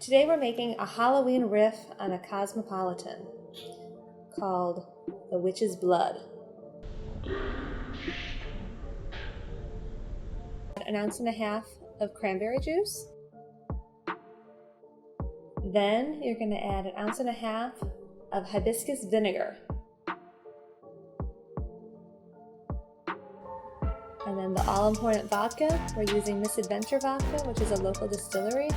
Today we're making a Halloween riff on a Cosmopolitan called the Witch's Blood. An ounce and a half of cranberry juice. Then you're going to add an ounce and a half of hibiscus vinegar. And then the all-important vodka. We're using Misadventure Vodka, which is a local distillery.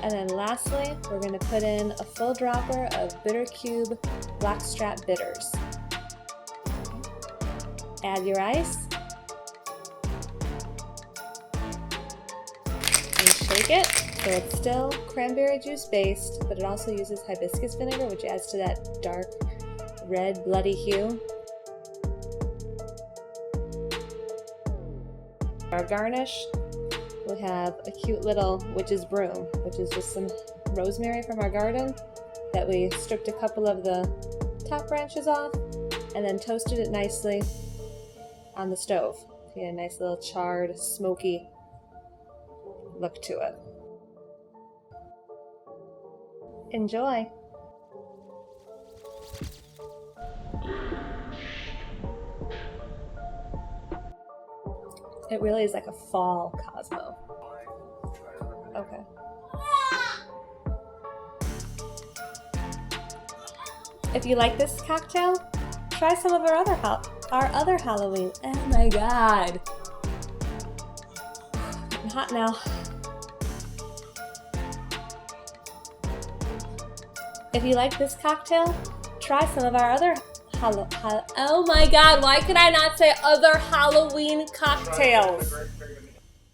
And then lastly, we're going to put in a full dropper of Bittercube blackstrap bitters. Add your ice. And shake it so it's still cranberry juice based, but it also uses hibiscus vinegar, which adds to that dark red bloody hue. Our garnish, we have a cute little Witches Broom, which is just some rosemary from our garden that we stripped a couple of the top branches off and then toasted it nicely on the stove. You get a nice little charred, smoky look to it. Enjoy! It really is like a fall Cosmo. Okay. If you like this cocktail, try some of our other Halloween. Oh my god. I'm hot now. If you like this cocktail, try some of our other oh my god, why could I not say other Halloween cocktails?